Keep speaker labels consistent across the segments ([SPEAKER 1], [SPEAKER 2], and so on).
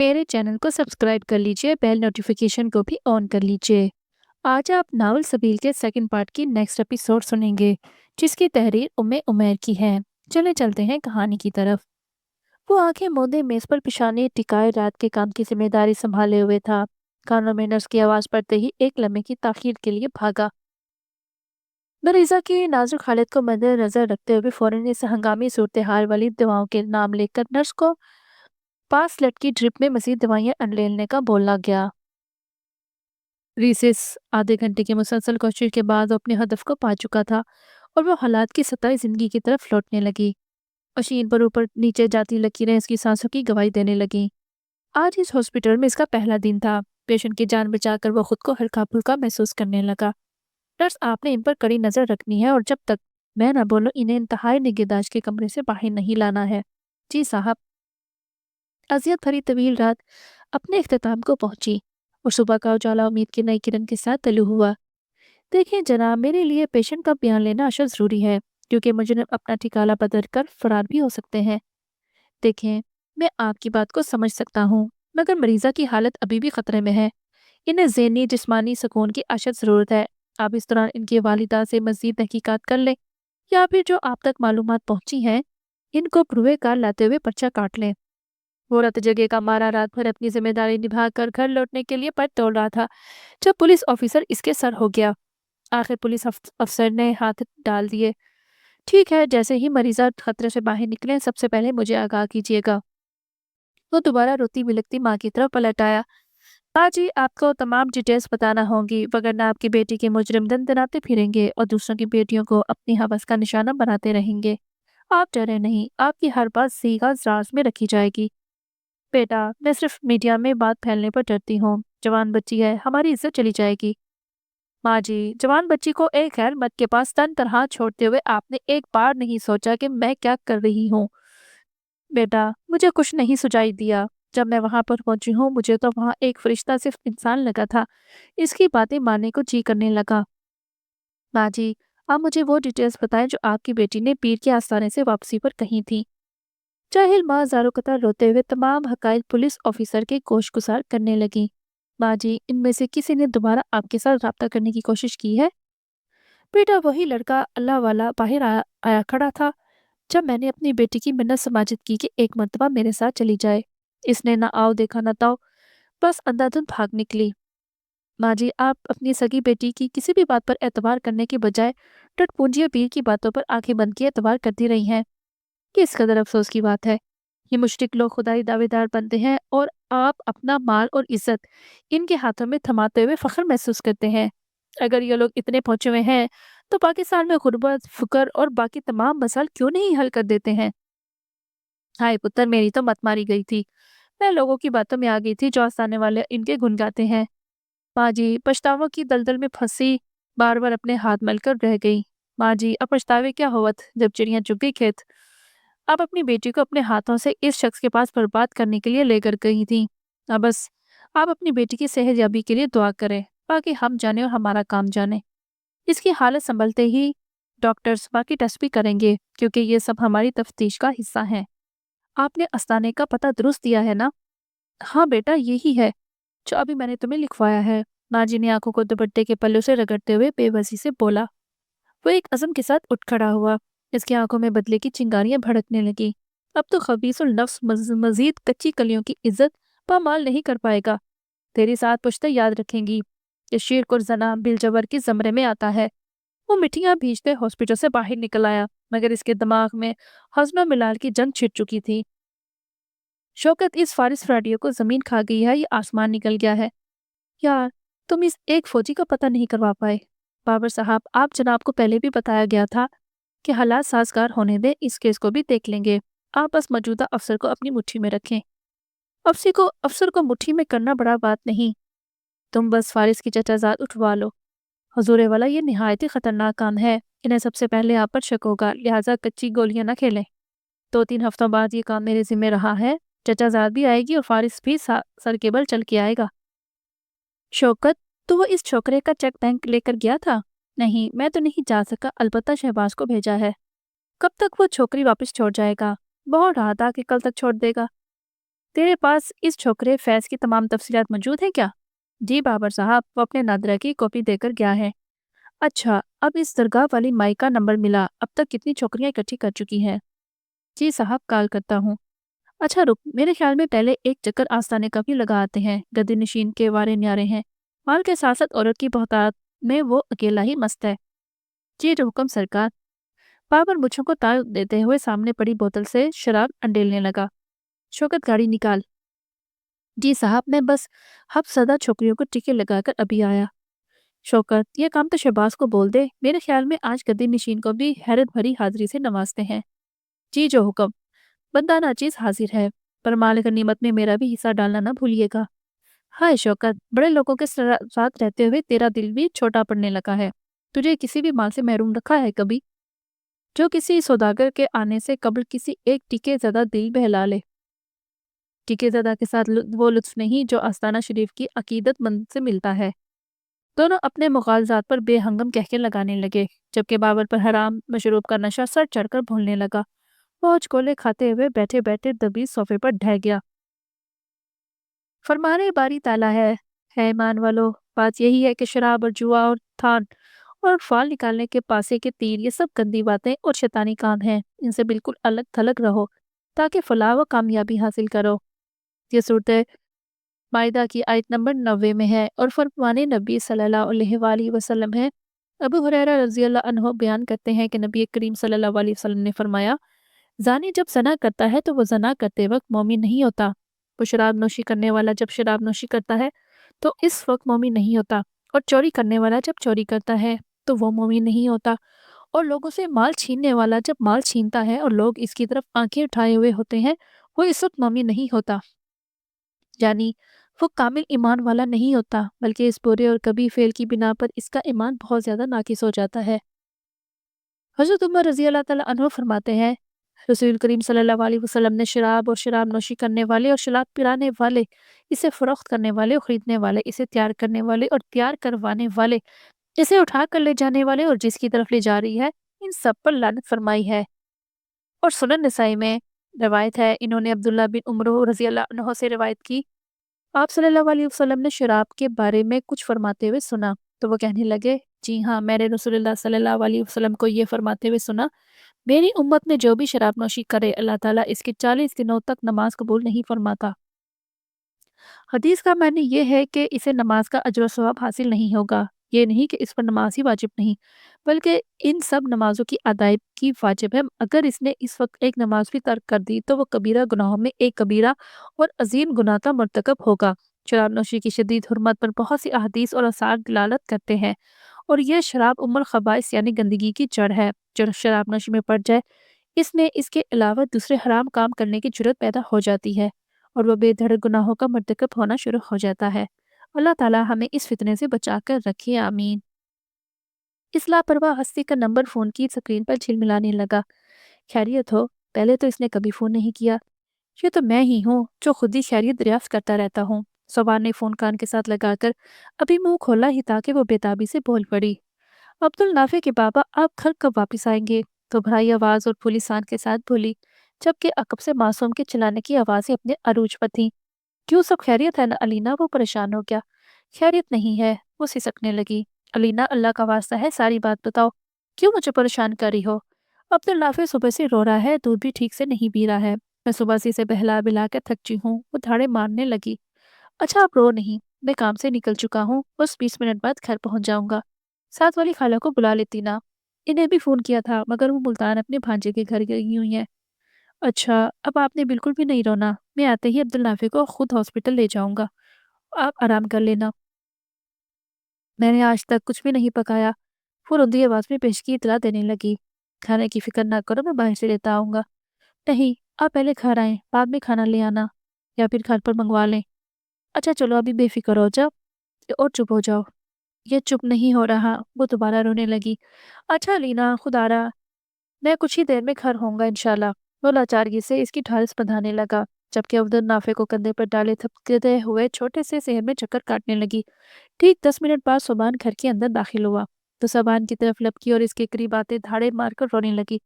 [SPEAKER 1] मेरे चैनल को सब्सक्राइब कर लीजिए, बेल नोटिफिकेशन को भी ऑन कर लीजिए। आज आप नावल सबील के सेकंड पार्ट की नेक्स्ट एपिसोड सुनेंगे, जिसकी तहरीर उम्मे उमैर की है। चले चलते हैं कहानी की तरफ। वो आंखें मूंदे मेज पर पिशाने टिकाए रात के काम की जिम्मेदारी संभाले हुए था। कानों में नर्स की आवाज पड़ते ही एक लम्हे की ताखीर के लिए भागा। मरीजा की नाजुक हालत को मद्देनजर रखते हुए फौरन इस हंगामी सूरत हाल वाली दवाओं के नाम लेकर नर्स को पास लटकी ड्रिप में मजीद दवाइयां अनलेने का बोला गया। रीसिस आधे घंटे की मुसलसल कोशिश के बाद वो अपने हदफ को पा चुका था और वो हालात की सताई जिंदगी की तरफ लौटने लगी। मशीन पर ऊपर नीचे जाती लकीरें इसकी सांसों की गवाही देने लगीं। आज इस हॉस्पिटल में इसका पहला दिन था। पेशेंट की जान बचाकर वो खुद को हल्का फुल्का महसूस करने लगा। नर्स, आपने इन पर कड़ी नजर रखनी है और जब तक मैं ना बोलूं इन्हें इंतहाई निगहदाश्त के कमरे से बाहर नहीं लाना है। जी साहब। अजियत भरी तवील रात अपने इख्तिताम को पहुंची और सुबह का उजाला उम्मीद की नई किरण के साथ तलू हुआ। देखिए जनाब, मेरे लिए पेशेंट का बयान लेना अशद जरूरी है, क्योंकि मुजरिम अपना ठिकाना बदल कर फरार भी हो सकते हैं। देखें, मैं आपकी बात को समझ सकता हूँ, मगर मरीजा की हालत अभी भी खतरे में है। इन्हें ज़हनी जिस्मानी सुकून की अशद ज़रूरत है। आप इस दौरान इनकी वालिदा से मज़ीद तहकीकात कर लें, या फिर जो आप तक मालूमात पहुँची हैं इनको प्रूवे कार लाते हुए पर्चा काट लें। वो रत जगह का मारा रात भर अपनी जिम्मेदारी निभाकर घर लौटने के लिए पर तोड़ रहा था, जब पुलिस ऑफिसर इसके सर हो गया। आखिर पुलिस अफसर ने हाथ डाल दिए। ठीक है, जैसे ही मरीजा खतरे से बाहर निकले सबसे पहले मुझे आगाह कीजिएगा। वो दोबारा रोती बिलखती माँ की तरफ पलट आया। माँ जी, आपको तमाम डिटेल्स बताना होंगी, वगरना आपकी बेटी के मुजरिम दंदनाते फिरेंगे और दूसरों की बेटियों को अपनी हवस का निशाना बनाते रहेंगे। आप डरे नहीं, आपकी हर बात सीगा राज में रखी जाएगी। बेटा, मैं सिर्फ मीडिया में बात फैलने पर डरती हूँ। जवान बच्ची है, हमारी इज्जत चली जाएगी। माँ जी, जवान बच्ची को एक खैर मत के पास तन तनहा छोड़ते हुए आपने एक बार नहीं सोचा कि मैं क्या कर रही हूँ। बेटा, मुझे कुछ नहीं सुझाई दिया। जब मैं वहां पर पहुंची हूँ मुझे तो वहां एक फरिश्ता सिर्फ इंसान लगा था। इसकी बातें मानने को जी करने लगा। माँ जी, आप मुझे वो डिटेल्स बताएं जो आपकी बेटी ने पीर के आस्थाने से वापसी पर कही थी। जाहिल माँ ज़ारो कतार रोते हुए तमाम हकायक पुलिस ऑफिसर के गोश-गुज़ार करने लगी। माँ जी, इनमें से किसी ने दोबारा आपके साथ राब्ता करने की कोशिश की है? बेटा, वही लड़का अल्लाह वाला बाहर आया खड़ा था जब मैंने अपनी बेटी की मिन्नत समाजित की कि एक मर्तबा मेरे साथ चली जाए। इसने ना आओ देखा ना ताओ, बस अंधाधुंध भाग निकली। माँ जी, आप अपनी सगी बेटी की किसी भी बात पर एतबार करने के बजाय टटपूंजिया पीर की बातों पर आंखें बंद किए एतबार करती रही हैं। ये इस कदर अफसोस की बात है। ये मुश्रिक लोग खुदाई दावेदार बनते हैं और आप अपना माल और इज्जत इनके हाथों में थमाते हुए फख्र महसूस करते हैं। अगर ये लोग इतने पहुंचे हुए हैं तो पाकिस्तान में गुर्बत, फुकर और बाकी तमाम मसाइल क्यों नहीं हल कर देते हैं? हाय पुत्र, मेरी तो मत मारी गई थी। मैं लोगों की बातों में आ गई थी जो आसाने वाले इनके गुन गाते हैं। माँ जी, पछतावों की दलदल में फंसी बार बार अपने हाथ मलकर रह गई। माँ जी, अब पछतावे क्या होवत जब चिड़ियां चुग गई खेत। आप अपनी बेटी को अपने हाथों से इस शख्स के पास बर्बाद करने के लिए लेकर गई थी। अब बस आप अपनी बेटी की सेहतयाबी के लिए दुआ करें, बाकी हम जाने और हमारा काम जाने। इसकी हालत संभलते ही डॉक्टर्स बाकी टेस्ट भी करेंगे, क्योंकि ये सब हमारी तफ्तीश का हिस्सा है। आपने अस्ताने का पता दुरुस्त दिया है ना? हाँ बेटा, यही है जो अभी मैंने तुम्हें लिखवाया है। नाजी ने आंखों को दुपट्टे के पल्लू से रगड़ते हुए बेबसी से बोला। वो एक अज़म के साथ उठ खड़ा हुआ। इसकी आंखों में बदले की चिंगारियां भड़कने लगी। अब तो खबीसुल नफ्स मजीद कच्ची कलियों की इज्जत पामाल नहीं कर पाएगा। तेरी साथ पुश्ते याद रखेंगी। ये शेर कुरजना बिलजबर की जमरे में आता है। वो मिठियां भीजते हॉस्पिटल से बाहर निकल आया, मगर इसके दिमाग में हज़्म मिलाल की जंग छिड़ चुकी थी। शौकत, इस फारिस फ्राडियो को जमीन खा गई है, ये आसमान निकल गया है। यार, तुम इस एक फौजी का पता नहीं करवा पाए। बाबर साहब, आप जनाब को पहले भी बताया गया था कि हालात साजगार होने दें, इस केस को भी देख लेंगे। आप बस मौजूदा अफसर को अपनी मुट्ठी में रखें। अफसर को मुट्ठी में करना बड़ा बात नहीं। तुम बस फारिस की चचाजाद उठवा लो। हजूरे वाला, ये निहायत ही खतरनाक काम है। इन्हें सबसे पहले आप पर शक होगा, लिहाजा कच्ची गोलियां न खेलें। 2-3 हफ्तों बाद ये काम मेरे जिम्मे रहा है। चचाजाद भी आएगी और फारिस भी सर के बल चल के आएगा। शौकत, तो वो इस छोकरे का चेक बैंक लेकर गया था? नहीं, मैं तो नहीं जा सका, अलबत्ता शहबाज को भेजा है। कब तक वो छोकरी वापस छोड़ जाएगा? बहुत रहा था कि कल तक छोड़ देगा। تیرے پاس اس چھوکرے فیض کی تمام تفصیلات موجود ہیں کیا؟ جی بابر صاحب، وہ اپنے نادرہ کی کاپی دے کر گیا ہے۔ اچھا، اب اس درگاہ والی مائی کا نمبر ملا، اب تک کتنی چھوکریاں اکٹھی کر چکی ہیں؟ جی صاحب، کال کرتا ہوں۔ اچھا رک، میرے خیال میں پہلے ایک چکر آستانے کا بھی لگا آتے ہیں، گدی نشین کے وارے نیارے ہیں، مال کے ساتھ ساتھ عورت کی بہتات میں وہ اکیلا ہی مست ہے۔ جی حکم سرکار۔ بابر مجھوں کو تال دیتے ہوئے سامنے پڑی بوتل سے شراب انڈیلنے لگا۔ شوکت گاڑی نکال۔ جی صاحب، میں بس ہب سدہ چھوکریوں کو ٹکے لگا کر ابھی آیا۔ شوکت، یہ کام تو شہباز کو بول دے، میرے خیال میں آج گدی نشین کو بھی حیرت بھری حاضری سے نوازتے ہیں۔ جی جو حکم۔ بندہ ناچیز حاضر ہے، پر مال غنیمت میں میرا بھی حصہ ڈالنا نہ بھولیے گا۔ ہائے شوکت، بڑے لوگوں کے ساتھ رہتے ہوئے تیرا دل بھی چھوٹا پڑنے لگا ہے۔ تجھے کسی بھی مال سے محروم رکھا ہے کبھی؟ جو کسی سوداگر کے آنے سے قبل کسی ایک ٹکے زدہ دل بہلا لے۔ ٹکے زدہ کے ساتھ وہ لطف نہیں جو آستانہ شریف کی عقیدت مند سے ملتا ہے۔ دونوں اپنے مغالزات پر بے ہنگم کہکے لگانے لگے، جبکہ بابر پر حرام مشروب کا نشہ سر چڑھ کر بھولنے لگا۔ وہ چکولے کھاتے ہوئے بیٹھے بیٹھے دبی صوفے پر ڈھہ گیا۔ فرمانے باری تالا ہے ایمان والو، بات یہی ہے کہ شراب اور جوا اور تھان اور فال نکالنے کے پاسے کے تیر، یہ سب گندی باتیں اور شیطانی کام ہیں، ان سے بالکل الگ تھلگ رہو تاکہ فلاح و کامیابی حاصل کرو۔ یہ صورت مائدہ کی آیت نمبر 90 میں ہے اور فرمان نبی صلی اللہ علیہ وآلہ وسلم ہے۔ ابو ہریرہ رضی اللہ عنہ بیان کرتے ہیں کہ نبی کریم صلی اللہ علیہ وسلم نے فرمایا، زانی جب زنا کرتا ہے تو وہ زنا کرتے وقت مومن نہیں ہوتا، وہ شراب نوشی کرنے والا جب شراب نوشی کرتا ہے تو اس وقت مومن نہیں ہوتا، اور چوری کرنے والا جب چوری کرتا ہے تو وہ مومن نہیں ہوتا، اور لوگوں سے مال چھیننے والا جب مال چھینتا ہے اور لوگ اس کی طرف آنکھیں اٹھائے ہوئے ہوتے ہیں، وہ اس وقت مومن نہیں ہوتا، یعنی وہ کامل ایمان والا نہیں ہوتا، بلکہ اس برے اور کبھی فعل کی بنا پر اس کا ایمان بہت زیادہ ناقص ہو جاتا ہے۔ حضرت عمر رضی اللہ تعالیٰ عنہ فرماتے ہیں، رسول کریم صلی اللہ علیہ وسلم نے شراب اور شراب نوشی کرنے والے اور شراب پلانے والے، اسے فروخت کرنے والے اور خریدنے والے، اسے تیار کرنے والے اور تیار کروانے والے، اسے اٹھا کر لے جانے والے اور جس کی طرف لے جا رہی ہے، ان سب پر لعنت فرمائی ہے۔ اور سنن نسائی میں روایت ہے، انہوں نے عبداللہ بن عمر رضی اللہ عنہ سے روایت کی، آپ صلی اللہ علیہ وسلم نے شراب کے بارے میں کچھ فرماتے ہوئے سنا، تو وہ کہنے لگے، جی ہاں، میں نے رسول اللہ صلی اللہ علیہ وسلم کو یہ فرماتے ہوئے سنا، میری امت میں جو بھی شراب نوشی کرے اللہ تعالیٰ اس کے 40 دنوں تک نماز قبول نہیں فرماتا۔ حدیث کا معنی یہ ہے کہ اسے نماز کا اجر و ثواب حاصل نہیں ہوگا، یہ نہیں کہ اس پر نماز ہی واجب نہیں، بلکہ ان سب نمازوں کی ادائیگی واجب ہے۔ اگر اس نے اس وقت ایک نماز بھی ترک کر دی تو وہ کبیرہ گناہوں میں ایک کبیرہ اور عظیم گناہ کا مرتکب ہوگا۔ شراب نوشی کی شدید حرمت پر بہت سی احادیث اور آثار دلالت کرتے ہیں، اور یہ شراب ام الخبائث یعنی گندگی کی جڑ ہے۔ جو شراب نوشی میں پڑ جائے، اس میں اس کے علاوہ دوسرے حرام کام کرنے کی جرت پیدا ہو جاتی ہے، اور وہ بے دھڑک گناہوں کا مرتکب ہونا شروع ہو جاتا ہے۔ اللہ تعالیٰ ہمیں اس فتنے سے بچا کر رکھے، آمین۔ اس لاپرواہ ہستی کا نمبر فون کی سکرین پر جھلملانے لگا۔ خیریت ہو؟ پہلے تو اس نے کبھی فون نہیں کیا۔ یہ تو میں ہی ہوں جو خود ہی خیریت دریافت کرتا رہتا ہوں۔ صبح نے فون کان کے ساتھ لگا کر ابھی منہ کھولا ہی تھا کہ وہ بےتابی سے بول پڑی، عبدالنافع کے بابا آپ گھر کب واپس آئیں گے؟ تو بھرائی آواز اور پھولی سان کے ساتھ بولی، جبکہ عقب سے معصوم کے چلانے کی آوازیں اپنے عروج پر تھیں۔ کیوں، سب خیریت ہے نا علینا؟ وہ پریشان ہو گیا۔ خیریت نہیں ہے، وہ سسکنے لگی۔ علینا، اللہ کا واسطہ ہے ساری بات بتاؤ، کیوں مجھے پریشان کر رہی ہو؟ عبدالنافع صبح سے رو رہا ہے، دودھ بھی ٹھیک سے نہیں پی رہا ہے، میں صبح سے اسے بہلا بلا کر تھک چی ہوں۔ وہ دھاڑے مارنے لگی۔ اچھا آپ رو نہیں، میں کام سے نکل چکا ہوں، بس 20 منٹ بعد گھر پہنچ جاؤں گا۔ ساتھ والی خالہ کو بلا لیتی نا، انہیں بھی فون کیا تھا مگر وہ ملتان اپنے بھانجے کے گھر گئی ہوئی ہیں۔ اچھا، اب آپ نے بالکل بھی نہیں رونا، میں آتے ہی عبدالنافع کو خود ہاسپٹل لے جاؤں گا، آپ آرام کر لینا۔ میں نے آج تک کچھ بھی نہیں پکایا، وہ رندی آواز میں پیشگی اطلاع دینے لگی۔ کھانے کی فکر نہ کرو، میں باہر سے لیتا آؤں گا۔ نہیں، آپ پہلے گھر آئیں، بعد میں کھانا لے آنا، یا پھر گھر پر منگوا لیں۔ اچھا چلو ابھی بے فکر ہو جاؤ اور چپ ہو جاؤ۔ یہ چپ نہیں ہو رہا، وہ دوبارہ رونے لگی۔ اچھا لینا، خدا رہا، میں کچھ ہی دیر میں گھر ہوں گا انشاءاللہ۔ وہ لاچارگی سے اس کی ڈھارس بندھانے لگا، جبکہ عبدالنافع کو کندھے پر ڈالے تھپکتے ہوئے چھوٹے سے شہر میں چکر کاٹنے لگی۔ ٹھیک 10 منٹ بعد صوبان گھر کے اندر داخل ہوا تو صوبان کی طرف لپکی اور اس کے قریب آتے دھاڑے مار کر رونے لگی۔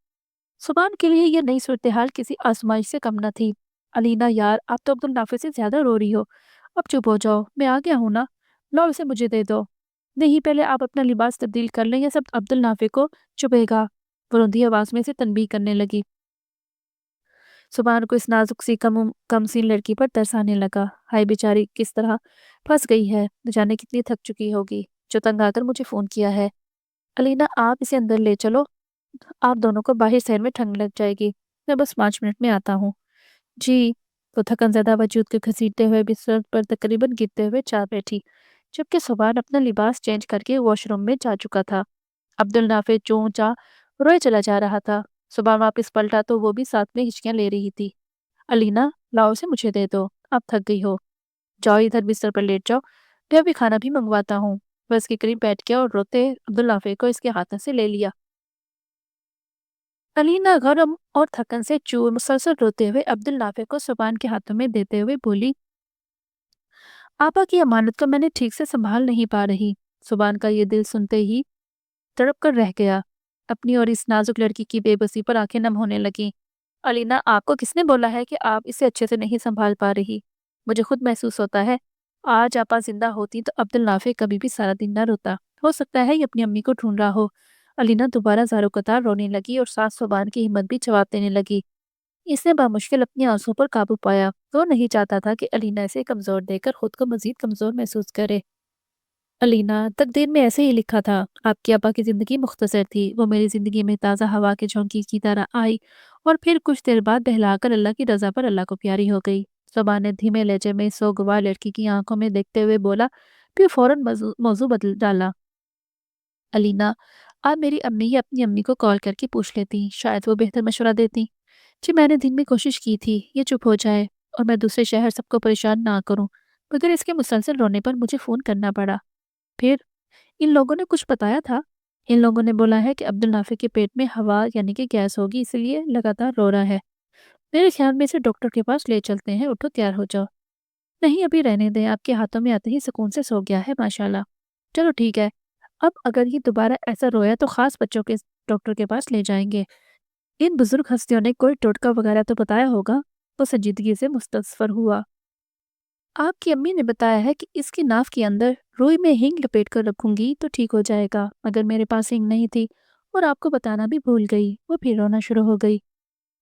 [SPEAKER 1] صوبان کے لیے یہ نئی صورتحال کسی آزمائش سے کم نہ تھی۔ अलीना यार, आप तो अब्दुल नाफे से ज़्यादा रो रही हो। अब चुप हो जाओ, मैं आ गया हूँ ना। लाओ इसे मुझे दे दो। नहीं, पहले आप अपना लिबास तब्दील कर लें, ये सब अब्दुल नाफे को चुभेगा। वो रुंधी आवाज़ में से तनबीह करने लगी। सुभान को इस नाजुक सी कमसीन लड़की पर तरस आने लगा। हाय बेचारी, किस तरह फंस गई है, न जाने कितनी थक चुकी होगी, जो तंग आकर मुझे फ़ोन किया है। अलीना, आप इसे अंदर ले चलो, आप दोनों को बाहर शहर में ठंड लग जाएगी। मैं बस 5 मिनट में आता हूँ। जी। वो थकन ज़्यादा वजूद को घसीटते हुए बिस्तर पर तकरीबन गिरते हुए जा बैठी, जबकि सुभान अपना लिबास चेंज करके वॉशरूम में जा चुका था। अब्दुल नाफे चूं चा रोए चला जा रहा था। सुभान वापस पलटा तो वो भी साथ में हिचकियां ले रही थी। अलीना, लाओ से मुझे दे दो, आप थक गई हो। जाओ इधर बिस्तर पर लेट जाओ, मैं अभी खाना भी मंगवाता हूँ। वह इसके करीब बैठ गया और रोते अब्दुल नाफे को इसके हाथों से ले लिया। अलीना गरम और थकन से चूर मुसलसल रोते हुए अब्दुल नाफे को सुभान के हाथों में देते हुए बोली, आपा की अमानत को मैंने ठीक से संभाल नहीं पा रही। सुभान का ये दिल सुनते ही तड़प कर रह गया। अपनी और इस नाजुक लड़की की बेबसी पर आंखें नम होने लगीं। अलीना, आपको किसने बोला है कि आप इसे अच्छे से नहीं संभाल पा रही? मुझे खुद महसूस होता है, आज आपा जिंदा होती तो अब्दुल नाफे कभी भी सारा दिन न रोता। हो सकता है ये अपनी अम्मी को ढूंढ रहा हो। अलीना दोबारा ज़ारो कतार रोने लगी और सास सुबान की हिम्मत भी जवाब देने लगी। इसने बामुश्किल अपनी आंसू पर काबू पाया। वो नहीं चाहता था कि अलीना इसे कमजोर देकर खुद को मजीद कमजोर महसूस करे। अलीना, तकदीर में ऐसे ही लिखा था। आपकी आपा की ज़िंदगी मुख्तसर थी। वो मेरी ज़िंदगी में ताज़ा हवा के झोंकी की तरह आई और फिर कुछ देर बाद बहलाकर अल्लाह की रज़ा पर अल्लाह को प्यारी हो गई। सबा ने धीमे लहजे में सोगवार लड़की की आंखों में देखते हुए बोला, फिर फौरन मौजू बदल डाला। अलीना, आप मेरी अम्मी या अपनी अम्मी को कॉल करके पूछ लेती, शायद वो बेहतर मशवरा देती। जी, मैंने दिन में कोशिश की थी ये चुप हो जाए और मैं दूसरे शहर सबको परेशान ना करूं, मगर इसके मुसलसल रोने पर मुझे फ़ोन करना पड़ा। फिर इन लोगों ने कुछ बताया था। इन लोगों ने बोला है कि अब्दुल नाफे के पेट में हवा यानी कि गैस होगी, इसलिए लगातार रो रहा है। मेरे ख्याल में इसे डॉक्टर के पास ले चलते हैं, उठो तैयार हो जाओ। नहीं, अभी रहने दें, आपके हाथों में आते ही सुकून से सो गया है माशाल्लाह। चलो ठीक है, अब अगर ये दोबारा ऐसा रोया तो खास बच्चों के डॉक्टर के पास ले जाएंगे। इन बुजुर्ग हस्तियों ने कोई टोटका वगैरह तो बताया होगा। वो संजीदगी से मुस्तस्फर हुआ। आपकी अम्मी ने बताया है कि इसकी नाव के अंदर रुई में हींग लपेट कर रखूंगी तो ठीक हो जाएगा, मगर मेरे पास हींग नहीं थी और आपको बताना भी भूल गई। वो फिर रोना शुरू हो गई।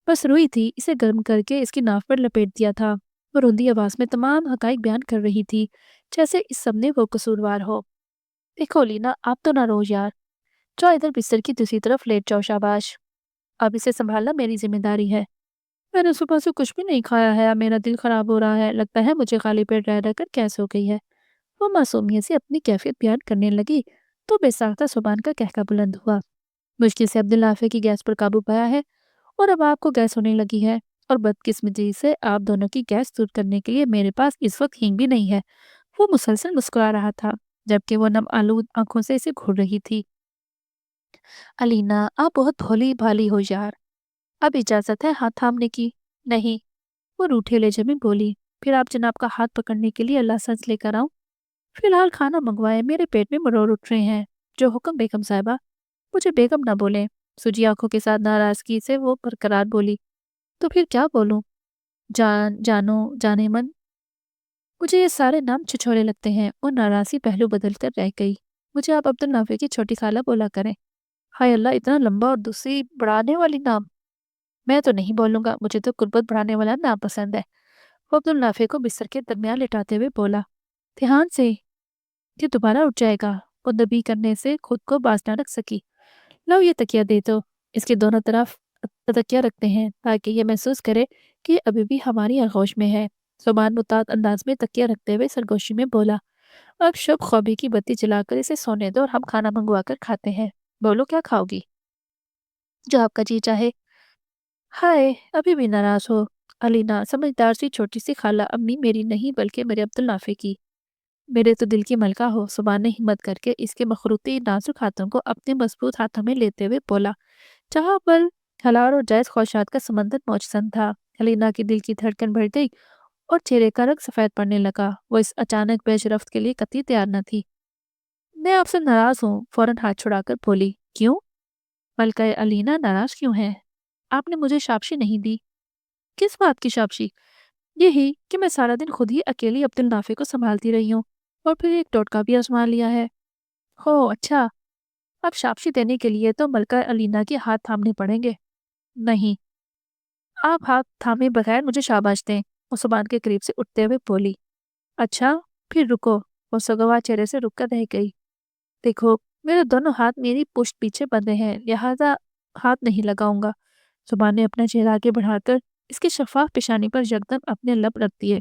[SPEAKER 1] बस रुई थी, इसे गर्म करके इसकी नाव पर लपेट दिया था। वो रुंधी आवाज में तमाम हकाइक बयान कर रही थी, जैसे इस सब ने वो कसूरवार हो। देखो लीना, आप तो ना रो यार। जाओ इधर बिस्तर की दूसरी तरफ लेट जाओ, शाबाश। अब इसे संभालना मेरी जिम्मेदारी है। मैंने सुबह से कुछ भी नहीं खाया है, अब मेरा दिल खराब हो रहा है, लगता है मुझे खाली पेट रह रहकर गैस हो गई है। वो मासूमियत से अपनी कैफियत बयान करने लगी तो बेसाख्ता सुबान का कहका बुलंद हुआ। मुश्किल से अब्दुल नाफे की गैस पर काबू पाया है और अब आपको गैस होने लगी है, और बदकिस्मती से आप दोनों की गैस दूर करने के लिए मेरे पास इस वक्त हींग भी नहीं है। वो मुसलसल मुस्कुरा रहा था, जबकि वो नम आलूद आंखों से इसे घूर रही थी। अलीना, आप बहुत भोली भाली हो यार। अब इजाजत है हाथ थामने की? नहीं। वो रूठे लहजे में बोली। फिर आप जनाब का हाथ पकड़ने के लिए अल्लाह सच लेकर आऊं? फिलहाल खाना मंगवाए, मेरे पेट में मरोड़ उठ रहे हैं। जो हुक्म बेगम साहिबा। मुझे बेगम ना बोले। सूजी आंखों के साथ नाराजगी से वो बरकरार बोली। तो फिर क्या बोलूं? जान, जानो, जाने मन। मुझे ये सारे नाम छिछोरे लगते हैं। और नाराजगी पहलू बदल कर रह गई। मुझे आप अब्दुल नाफे की छोटी खाला बोला करें। हाय अल्लाह, इतना लंबा और दूसरी बढ़ाने वाली नाम। मैं तो नहीं बोलूंगा, मुझे तो कुर्बत बढ़ाने वाला नाम पसंद है। वो अब्दुल नाफे को बिस्तर के दरमियान लिटाते हुए बोला, ध्यान से, ये दोबारा उठ जाएगा। वो दबी करने से खुद को बाज न रख सकी। लो ये तकिया दे दो। इसके दोनों तरफ तकिया रखते हैं ताकि ये महसूस करे कि अभी भी हमारी आगोश में है। सुबान मुताद अंदाज में तकिया रखते हुए सरगोशी में बोला, अब शब ख्वाबी की बत्ती जलाकर इसे सोने दो और हम खाना मंगवा कर खाते हैं। बोलो क्या खाओगी? जो आपका जी चाहे। हाय, अभी भी नाराज हो? अलीना, समझदार सी छोटी सी खाला अम्मी मेरी नहीं बल्कि मेरे अब्दुल नाफे की। मेरे तो दिल की मलका हो। सुबान ने हिम्मत करके इसके मखरूती नाजुक हाथों को अपने मजबूत हाथों में लेते हुए बोला, जहाँ पर हलाल और जायज ख्वाहिशात का समंदर मौजसन था। अलीना के दिल की धड़कन बढ़ गई और चेहरे का रंग सफ़ेद पड़ने लगा। वो इस अचानक पेशरफ्त के लिए कतई तैयार न थी। मैं आपसे नाराज हूँ, फौरन हाथ छुड़ाकर बोली। क्यों? मलका अलीना, नाराज क्यों है? आपने मुझे शाबाशी नहीं दी। किस बात की शाबाशी? یہی کہ میں سارا دن خود ہی اکیلی عبد النافع کو سنبھالتی رہی ہوں اور پھر ایک ٹوٹکا بھی آزما لیا ہے۔ ہو اچھا، اب شاباشی دینے کے لیے تو ملکہ علینا کے ہاتھ تھامنے پڑیں گے۔ نہیں، آپ ہاتھ تھامے بغیر مجھے شاباش دیں، وہ زبان کے قریب سے اٹھتے ہوئے بولی۔ اچھا، پھر رکو، وہ سگوا چہرے سے رک کر رہ گئی۔ دیکھو، میرے دونوں ہاتھ میری پشت پیچھے بندھے ہیں، لہذا ہاتھ نہیں لگاؤں گا۔ زبان نے اپنا چہرہ آگے بڑھا کر اس کے شفاف پیشانی پر یکدم اپنے لب رکھ دیے۔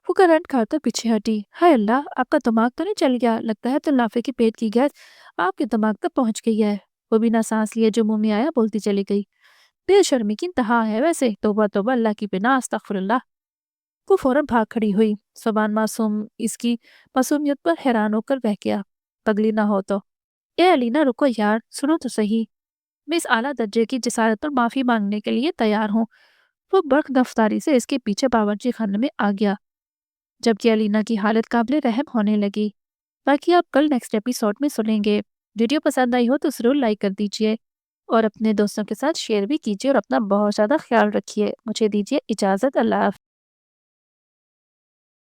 [SPEAKER 1] وہ کرنٹ کھا کر پیچھے ہٹی۔ ہائے اللہ، آپ کا دماغ تو نہیں چل گیا؟ لگتا ہے تلافے کے پیٹ کی گیس آپ کے دماغ تک پہنچ گئی ہے۔ وہ بنا سانس لیے جو منہ میں آیا بولتی چلی گئی۔ بے شرمی کی انتہا ہے ویسے، توبہ توبہ، اللہ کی پناہ، استغفر اللہ۔ وہ فوراً بھاگ کھڑی ہوئی۔ سبان معصوم اس کی معصومیت پر حیران ہو کر بہہ گیا۔ پگلی نہ ہو تو۔ اے علینا، رکو یار، سنو تو صحیح۔ میں اس اعلیٰ درجے کی جسارت پر معافی مانگنے کے لیے تیار ہوں۔ وہ برق دفتاری سے اس کے پیچھے باورچی خانے میں آ گیا، جبکہ علینا کی حالت قابل رحم ہونے لگی۔ باقی آپ کل نیکسٹ ایپیسوڈ میں سنیں گے۔ ویڈیو پسند آئی ہو تو ضرور لائک کر دیجئے اور اپنے دوستوں کے ساتھ شیئر بھی کیجئے اور اپنا بہت زیادہ خیال رکھیے۔ مجھے دیجئے اجازت، اللہ حافظ۔